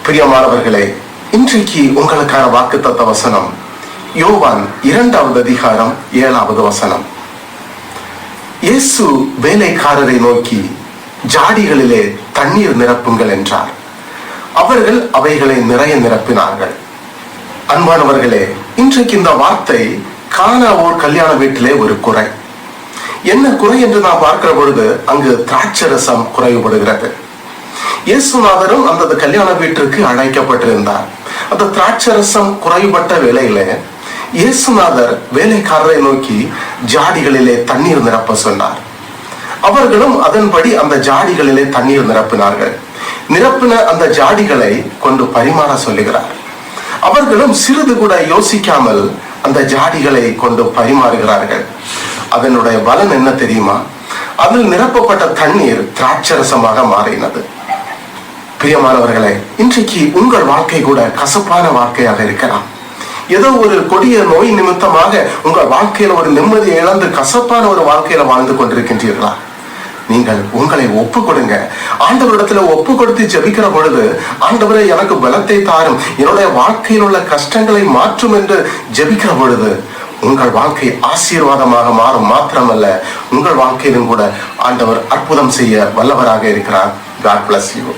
பிரியமானவர்களே, இன்றைக்கு உங்களுக்கான வாக்குத்தத்த வசனம் யோவான் 2வது அதிகாரம் 7வது வசனம். இயேசு வேலைக்காரரை நோக்கி, ஜாடிகளிலே தண்ணீர் நிரப்புங்கள் என்றார். அவர்கள் அவைகளை நிறைய நிரப்பினார்கள். அன்பானவர்களே, இன்றைக்கு இந்த வார்த்தை கானா ஓர் கல்யாண வீட்டிலே ஒரு குறை. என்ன குறை என்று நாம் பார்க்கிற பொழுது அங்கு திராட்சரசம் குறைவுபடுகிறது. இயேசுநாதரும் அந்த கல்யாண வீட்டிற்கு அழைக்கப்பட்டிருந்தார். அந்த திராட்சரசம் குறைபட்ட வேளையில இயேசுநாதர் வேலைக்காரரை நோக்கி ஜாடிகளிலே தண்ணீர் நிரப்ப சொன்னார். அவர்களும் அதன்படி அந்த ஜாடிகளிலே தண்ணீர் நிரப்பினார்கள். நிரப்பின அந்த ஜாடிகளை கொண்டு பரிமாற சொல்லுகிறார். அவர்களும் சிறிது கூட யோசிக்காமல் அந்த ஜாடிகளை கொண்டு பரிமாறுகிறார்கள். அதனுடைய பலன் என்ன தெரியுமா? அதில் நிரப்பப்பட்ட தண்ணீர் திராட்சரசமாக மாறினது. பிரியமானவர்களே, இன்றைக்கு உங்கள் வாழ்க்கை கூட கசப்பான வாழ்க்கையாக இருக்கலாம். ஏதோ ஒரு கொடிய நோய் நிமித்தமாக உங்கள் வாழ்க்கையில ஒரு நிம்மதியை இழந்து கசப்பான ஒரு வாழ்க்கையில வாழ்ந்து கொண்டிருக்கின்றீர்களா? நீங்கள் உங்களை ஒப்பு கொடுங்க. ஆண்டவரிடத்துல ஒப்பு கொடுத்து ஜெபிக்கிற பொழுது, ஆண்டவரே எனக்கு பலத்தை தாரும், என்னுடைய வாழ்க்கையில் உள்ள கஷ்டங்களை மாற்றும் என்று ஜெபிக்கிற பொழுது உங்கள் வாழ்க்கை ஆசீர்வாதமாக மாறும். மாத்திரமல்ல, உங்கள் வாழ்க்கையிலும் கூட ஆண்டவர் அற்புதம் செய்ய வல்லவராக இருக்கிறார். God bless you.